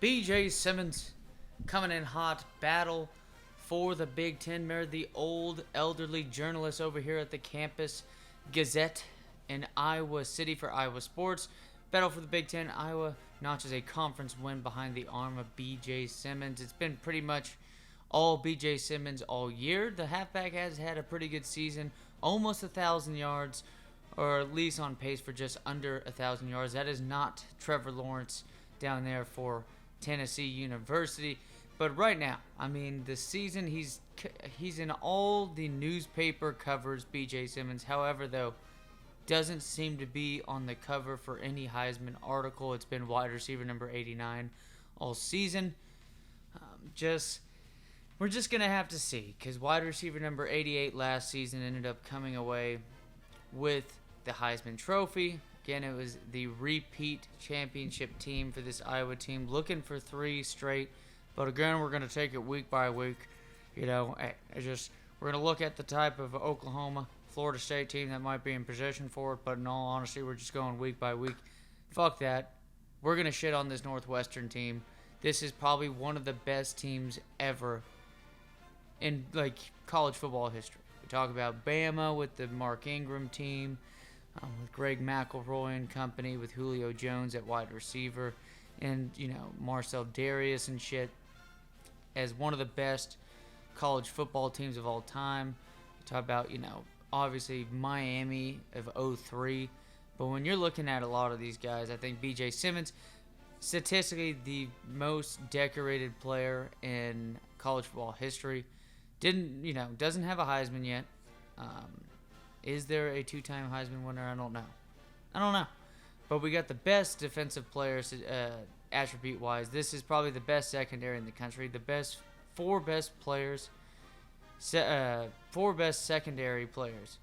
BJ Simmons coming in hot. Battle for the Big Ten. Remember the old elderly journalist over here at the Campus Gazette in Iowa City for Iowa Sports. Battle for the Big Ten. Iowa notches a conference win behind the arm of BJ Simmons. It's been pretty much all BJ Simmons all year. The halfback has had a pretty good season, almost 1,000 yards, or at least on pace for just under 1,000 yards. That is not Trevor Lawrence down there for Tennessee University. But right now, I mean, the season he's in all the newspaper covers. BJ Simmons, however, though, doesn't seem to be on the cover for any Heisman article. It's been wide receiver number 89 all season. We're just gonna have to see, because wide receiver number 88 last season ended up coming away with the Heisman Trophy. Again, it was the repeat championship team for this Iowa team, looking for 3 straight. But again, we're going to take it week by week. We're going to look at the type of Oklahoma, Florida State team that might be in position for it. But in all honesty, we're just going week by week. Fuck that. We're going to shit on this Northwestern team. This is probably one of the best teams ever in college football history. We talk about Bama with the Mark Ingram team, with Greg McElroy and company, with Julio Jones at wide receiver, and Marcel Darius and shit, as one of the best college football teams of all time. We talk about obviously Miami of '03, but when you're looking at a lot of these guys, I think BJ Simmons, statistically the most decorated player in college football history, doesn't have a Heisman yet. Is there a 2-time Heisman winner? I don't know. But we got the best defensive players attribute-wise. This is probably the best secondary in the country. The four best secondary players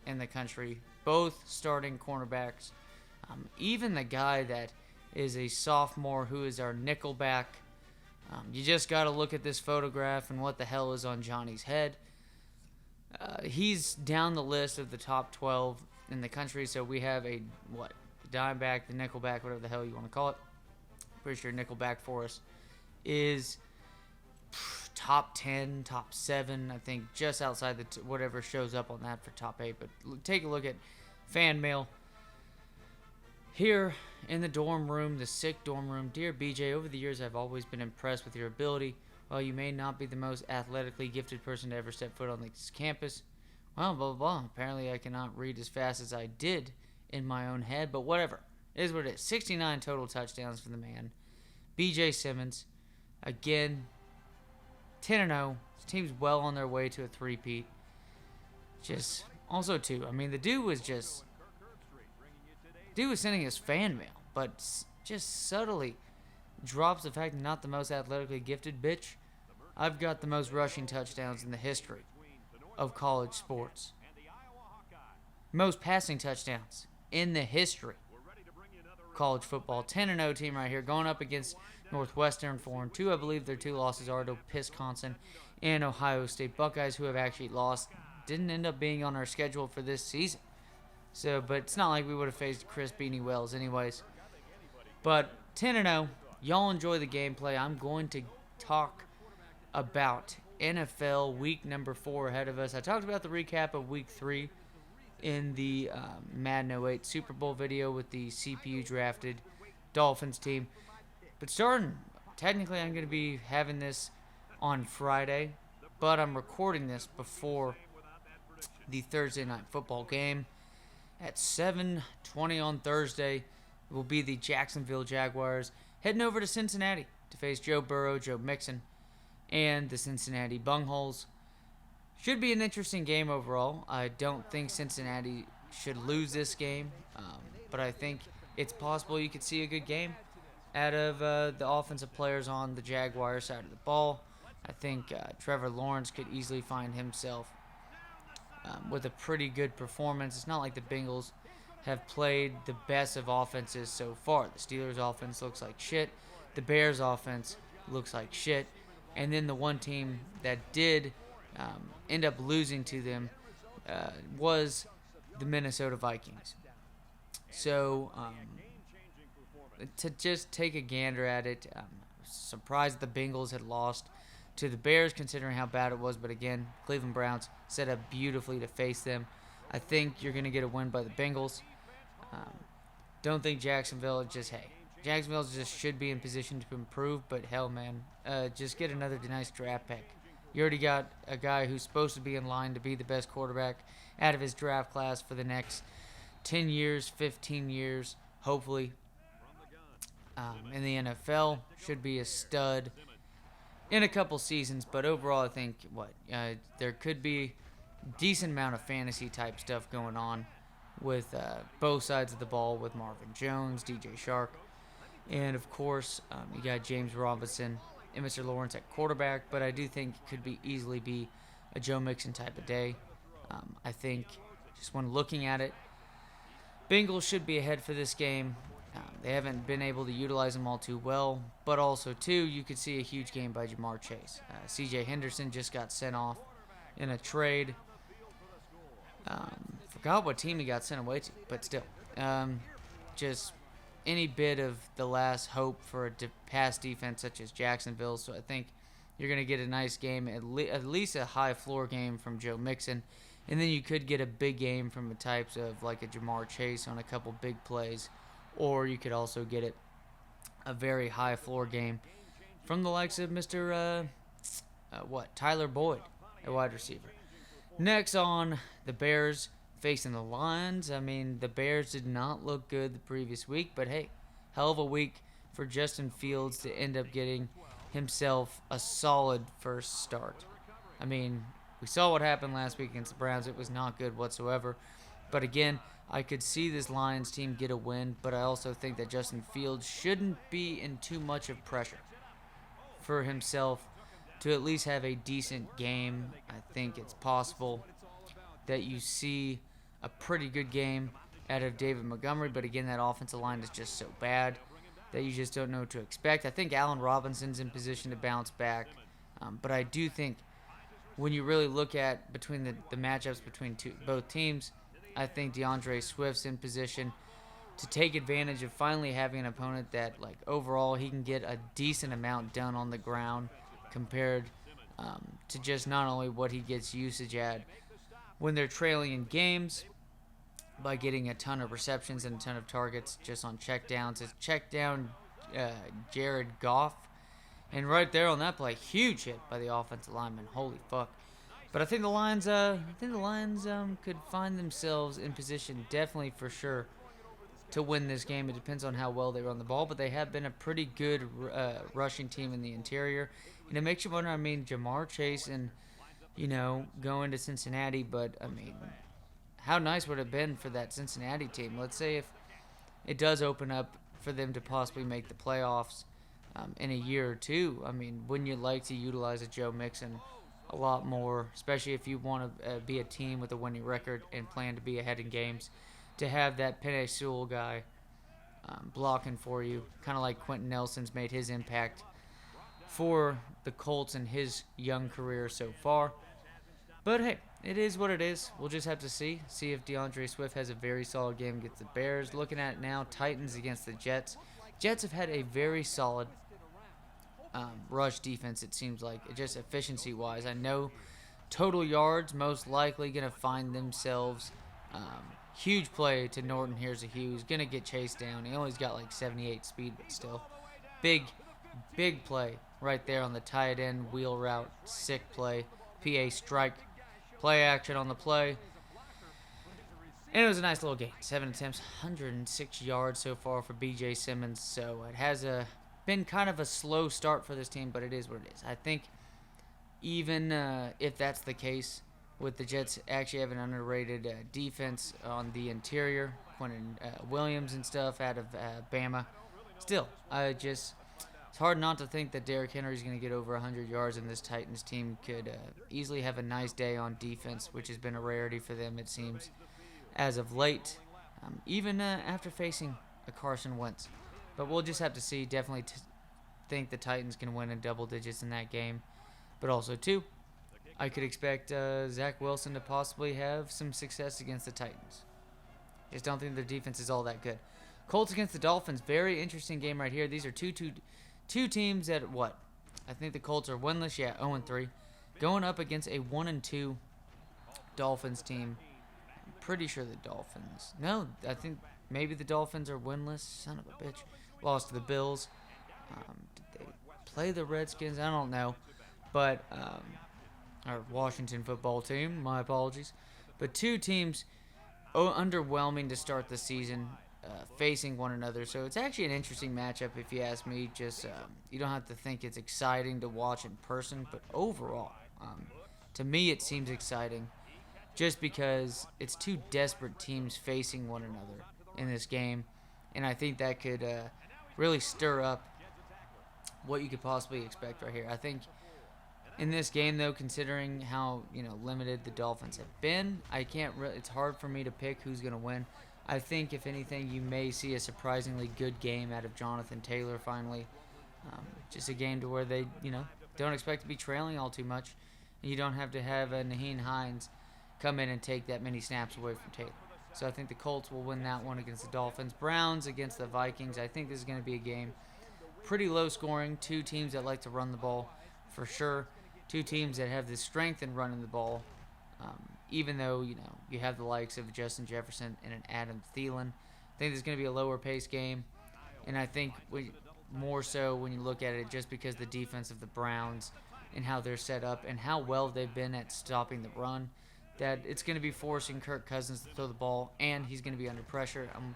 in the country. Both starting cornerbacks. Even the guy that is a sophomore who is our nickelback. You just got to look at this photograph and what the hell is on Johnny's head. He's down the list of the top 12 in the country. So we have the dimeback, the nickelback, whatever the hell you want to call it. Pretty sure nickelback for us is top 10, top 7. I think just outside whatever shows up on that for top 8. But take a look at fan mail. Here in the dorm room, the sick dorm room. Dear BJ, over the years I've always been impressed with your ability. While you may not be the most athletically gifted person to ever step foot on this campus, well, blah, blah, blah. Apparently I cannot read as fast as I did in my own head, but whatever. It is what it is. 69 total touchdowns for the man. BJ Simmons, again, 10-0. His team's well on their way to a three-peat. Just, also, too, I mean, the dude was sending us fan mail, but just subtly drops the fact that not the most athletically gifted, bitch. I've got the most rushing touchdowns in the history of college sports. Most passing touchdowns in the history of college football. 10-0 team right here, going up against Northwestern 4-2. I believe their 2 losses are to Wisconsin and Ohio State Buckeyes, who have actually lost. Didn't end up being on our schedule for this season. So, but it's not like we would have faced Chris Beanie Wells anyways. But 10-0. Y'all enjoy the gameplay. I'm going to talk about NFL week number 4 ahead of us. I talked about the recap of week 3 in the Madden 08 Super Bowl video with the CPU drafted Dolphins team. But technically I'm going to be having this on Friday, but I'm recording this before the Thursday night football game. At 7:20 on Thursday will be the Jacksonville Jaguars heading over to Cincinnati to face Joe Burrow, Joe Mixon, and the Cincinnati Bungholes. Should be an interesting game overall. I don't think Cincinnati should lose this game, but I think it's possible you could see a good game out of the offensive players on the Jaguar side of the ball. I think Trevor Lawrence could easily find himself with a pretty good performance. It's not like the Bengals have played the best of offenses so far. The Steelers' offense looks like shit. The Bears' offense looks like shit. And then the one team that did end up losing to them was the Minnesota Vikings. So to just take a gander at it, surprised the Bengals had lost to the Bears, considering how bad it was. But again, Cleveland Browns set up beautifully to face them. I think you're going to get a win by the Bengals. Um, don't think Jacksonville Jacksonville just should be in position to improve, but hell, man, just get another nice draft pick. You already got a guy who's supposed to be in line to be the best quarterback out of his draft class for the next 10 years, 15 years, hopefully. In the NFL, should be a stud in a couple seasons, but overall, I think there could be decent amount of fantasy type stuff going on with both sides of the ball with Marvin Jones, DJ Shark, and of course you got James Robinson and Mr. Lawrence at quarterback. But I do think it could easily be a Joe Mixon type of day. I think just when looking at it, Bengals should be ahead for this game. They haven't been able to utilize them all too well, but also too you could see a huge game by Jamar Chase. C.J. Henderson just got sent off in a trade. Forgot what team he got sent away to, but still, just any bit of the last hope for a pass defense such as Jacksonville. So I think you're going to get a nice game, at least a high floor game from Joe Mixon, and then you could get a big game from the types of like a Jamar Chase on a couple big plays, or you could also get a very high floor game from the likes of Mr. Tyler Boyd, a wide receiver. Next on the Bears facing the Lions. I mean, the Bears did not look good the previous week, but hey, hell of a week for Justin Fields to end up getting himself a solid first start. I mean, we saw what happened last week against the Browns. It was not good whatsoever. But again, I could see this Lions team get a win, but I also think that Justin Fields shouldn't be in too much of pressure for himself to at least have a decent game. I think it's possible that you see a pretty good game out of David Montgomery, but again, that offensive line is just so bad that you just don't know what to expect. I think Allen Robinson's in position to bounce back, but I do think when you really look at between the matchups between both teams, I think DeAndre Swift's in position to take advantage of finally having an opponent that, like, overall he can get a decent amount done on the ground compared to just not only what he gets usage at when they're trailing in games by getting a ton of receptions and a ton of targets just on checkdowns. It's check down Jared Goff, and right there on that play, huge hit by the offensive lineman. Holy fuck. But I think the Lions could find themselves in position, definitely for sure, to win this game. It depends on how well they run the ball, but they have been a pretty good rushing team in the interior. And it makes you wonder, I mean, Jamar Chase and, going to Cincinnati, but, I mean, how nice would it have been for that Cincinnati team? Let's say if it does open up for them to possibly make the playoffs in a year or two. I mean, wouldn't you like to utilize a Joe Mixon a lot more, especially if you want to be a team with a winning record and plan to be ahead in games, to have that Penei Sewell guy blocking for you, kind of like Quentin Nelson's made his impact for the Colts in his young career so far. But hey, it is what it is. We'll just have to see if DeAndre Swift has a very solid game against the Bears. Looking at it now, Titans against the Jets. Jets have had a very solid rush defense, it seems like, just efficiency-wise. I know total yards most likely going to find themselves huge play to Norton. Here's a Hughes, going to get chased down. He only's got like 78 speed, but still. Big play right there on the tight end, wheel route, sick play, PA strike, play action on the play. And it was a nice little game. 7 attempts, 106 yards so far for B.J. Simmons. So it has been kind of a slow start for this team, but it is what it is. I think even if that's the case, with the Jets actually have an underrated defense on the interior, Quentin Williams and stuff out of Bama. Still, it's hard not to think that Derrick Henry is going to get over 100 yards, and this Titans team could easily have a nice day on defense, which has been a rarity for them, it seems, as of late, even after facing a Carson Wentz. But we'll just have to see. Definitely think the Titans can win in double digits in that game. But also, too, I could expect Zach Wilson to possibly have some success against the Titans. Just don't think their defense is all that good. Colts against the Dolphins. Very interesting game right here. These are two two teams that what? I think the Colts are winless, 0-3, going up against a 1-2 Dolphins team. I'm pretty sure the Dolphins. No, I think maybe the Dolphins are winless. Son of a bitch. Lost to the Bills. Did they play the Redskins? I don't know. But, our Washington football team, my apologies. But two teams underwhelming to start the season, facing one another. So it's actually an interesting matchup if you ask me. Just you don't have to think it's exciting to watch in person, but overall, to me it seems exciting just because it's two desperate teams facing one another in this game. And I think that could really stir up what you could possibly expect right here. I think in this game, though, considering how limited the Dolphins have been, I can't. It's hard for me to pick who's going to win. I think, if anything, you may see a surprisingly good game out of Jonathan Taylor finally. Just a game to where they don't expect to be trailing all too much, and you don't have to have a Naheem Hines come in and take that many snaps away from Taylor. So I think the Colts will win that one against the Dolphins. Browns against the Vikings. I think this is going to be a game pretty low scoring. Two teams that like to run the ball for sure. Two teams that have the strength in running the ball, even though, you have the likes of Justin Jefferson and an Adam Thielen. I think there's going to be a lower pace game, and I think more so when you look at it just because the defense of the Browns and how they're set up and how well they've been at stopping the run, that it's going to be forcing Kirk Cousins to throw the ball, and he's going to be under pressure. I'm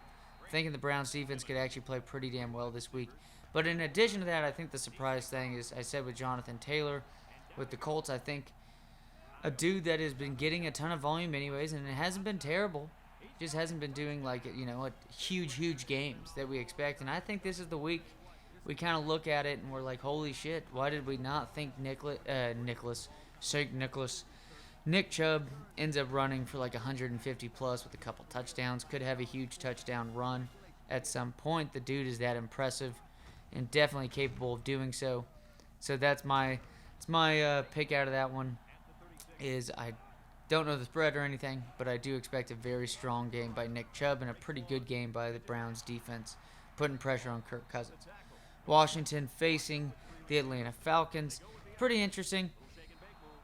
thinking the Browns defense could actually play pretty damn well this week. But in addition to that, I think the surprise thing is, I said with Jonathan Taylor, with the Colts, I think a dude that has been getting a ton of volume anyways, and it hasn't been terrible. Just hasn't been doing huge games that we expect. And I think this is the week we kind of look at it and we're like, holy shit, why did we not think Nick Chubb ends up running for like 150 plus with a couple touchdowns. Could have a huge touchdown run at some point. The dude is that impressive and definitely capable of doing so. So that's my pick out of that one. Is I don't know the spread or anything, but I do expect a very strong game by Nick Chubb and a pretty good game by the Browns defense, putting pressure on Kirk Cousins. Washington facing the Atlanta Falcons. Pretty interesting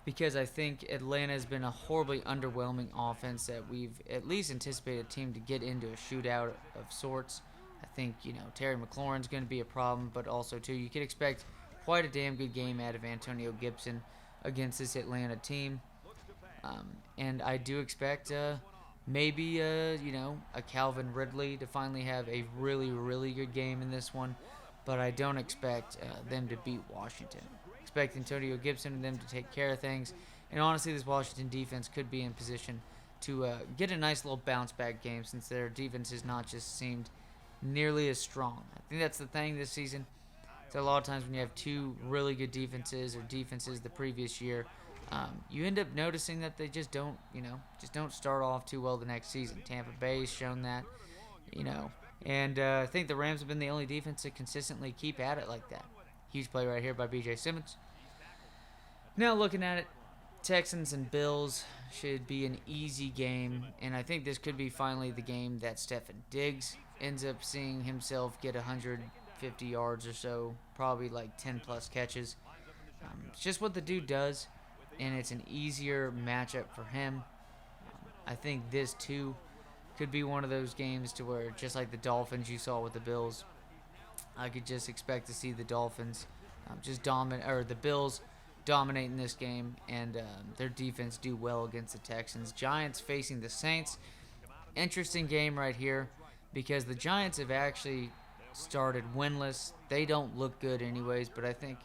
because I think Atlanta has been a horribly underwhelming offense that we've at least anticipated a team to get into a shootout of sorts. I think, Terry McLaurin's going to be a problem, but also, too, you could expect quite a damn good game out of Antonio Gibson against this Atlanta team. And I do expect maybe, a Calvin Ridley to finally have a really, really good game in this one. But I don't expect them to beat Washington. Expect Antonio Gibson and them to take care of things. And honestly, this Washington defense could be in position to get a nice little bounce-back game since their defense has not just seemed nearly as strong. I think that's the thing this season. So a lot of times when you have two really good defenses or defenses the previous year, you end up noticing that they just don't start off too well the next season. Tampa Bay's shown that, and I think the Rams have been the only defense to consistently keep at it like that. Huge play right here by B.J. Simmons. Now looking at it, Texans and Bills should be an easy game, and I think this could be finally the game that Stefon Diggs ends up seeing himself get 150 yards or so, probably like 10 plus catches. It's just what the dude does, and it's an easier matchup for him. I think this too could be one of those games to where, just like the Dolphins you saw with the Bills, I could just expect to see the Dolphins the Bills dominating this game, and their defense do well against the Texans. Giants facing the Saints. Interesting game right here because the Giants have actually started winless. They don't look good anyways, but I think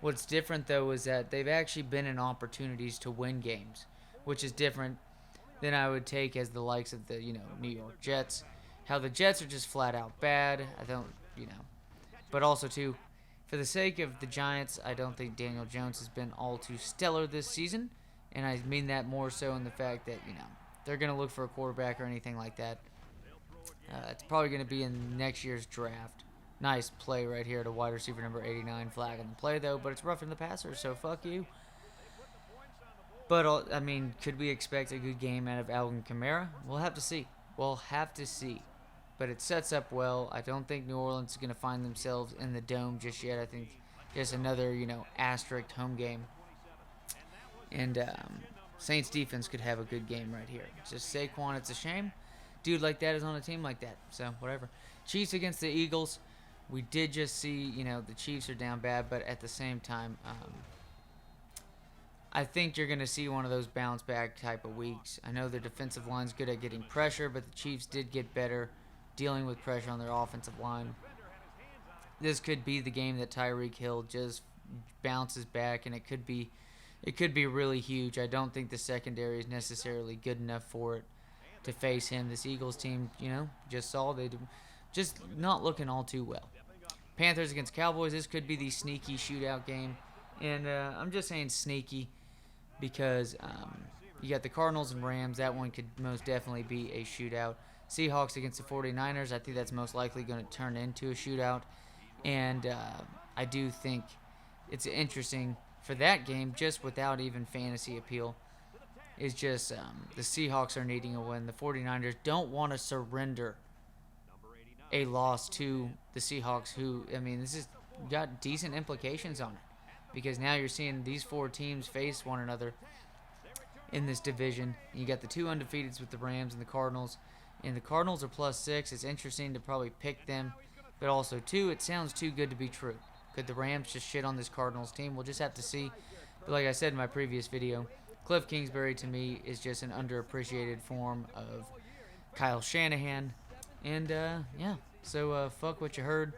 what's different though is that they've actually been in opportunities to win games, which is different than I would take as the likes of the New York Jets. How the Jets are just flat out bad. I don't but also too, for the sake of the Giants, I don't think Daniel Jones has been all too stellar this season, and I mean that more so in the fact that they're going to look for a quarterback or anything like that. It's probably going to be in next year's draft. Nice play right here to wide receiver number 89, flag on the play though, but it's roughing the passer, so fuck you. But could we expect a good game out of Alvin Kamara? We'll have to see. but it sets up well. I don't think New Orleans is going to find themselves in the dome just yet. I think just another, asterisk home game. And Saints defense could have a good game right here. It's just Saquon, it's a shame. Dude like that is on a team like that. So, whatever. Chiefs against the Eagles. We did just see, the Chiefs are down bad, but at the same time, I think you're going to see one of those bounce back type of weeks. I know their defensive line's good at getting pressure, but the Chiefs did get better dealing with pressure on their offensive line. This could be the game that Tyreek Hill just bounces back, and it could be really huge. I don't think the secondary is necessarily good enough for it to face him. This Eagles team, just saw they just not looking all too well. Panthers against Cowboys. This could be the sneaky shootout game, and I'm just saying sneaky because you got the Cardinals and Rams. That one could most definitely be a shootout. Seahawks against the 49ers. I think that's most likely going to turn into a shootout, and I do think it's interesting for that game, just without even fantasy appeal, is just the Seahawks are needing a win. The 49ers don't want to surrender a loss to the Seahawks, who, this has got decent implications on it, because now you're seeing these four teams face one another in this division. You got the two undefeateds with the Rams and the Cardinals, and the Cardinals are +6. It's interesting to probably pick them, but also, too, it sounds too good to be true. Could the Rams just shit on this Cardinals team? We'll just have to see. But like I said in my previous video, Cliff Kingsbury to me is just an underappreciated form of Kyle Shanahan. And, so fuck what you heard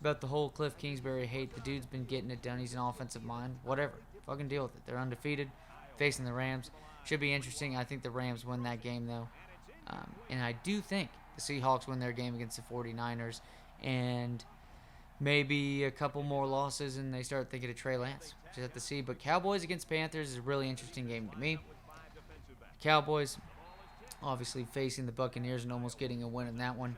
about the whole Cliff Kingsbury hate. The dude's been getting it done. He's an offensive mind. Whatever. Fucking deal with it. They're undefeated, facing the Rams. Should be interesting. I think the Rams win that game, though. And I do think the Seahawks win their game against the 49ers. And maybe a couple more losses and they start thinking of Trey Lance. Just have to see. But Cowboys against Panthers is a really interesting game to me. Cowboys obviously facing the Buccaneers and almost getting a win in that one.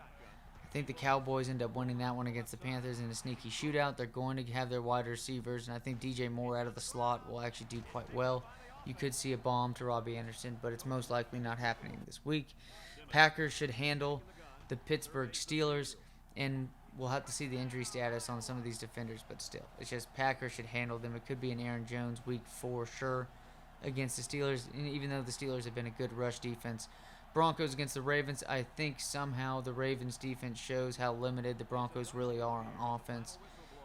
I think the Cowboys end up winning that one against the Panthers in a sneaky shootout. They're going to have their wide receivers, and I think DJ Moore out of the slot will actually do quite well. You could see a bomb to Robbie Anderson, but it's most likely not happening this week. Packers should handle the Pittsburgh Steelers, and we'll have to see the injury status on some of these defenders, but still. It's just Packers should handle them. It could be an Aaron Jones week for sure against the Steelers, and even though the Steelers have been a good rush defense. Broncos against the Ravens. I think somehow the Ravens defense shows how limited the Broncos really are on offense.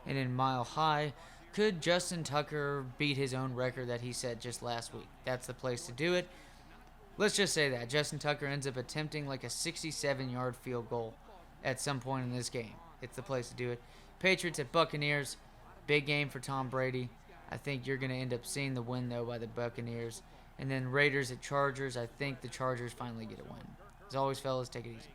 And in Mile High, could Justin Tucker beat his own record that he set just last week? That's the place to do it. Let's just say that Justin Tucker ends up attempting like a 67-yard field goal at some point in this game. It's the place to do it. Patriots at Buccaneers. Big game for Tom Brady. I think you're going to end up seeing the win, though, by the Buccaneers. And then Raiders at Chargers. I think the Chargers finally get a win. As always, fellas, take it easy.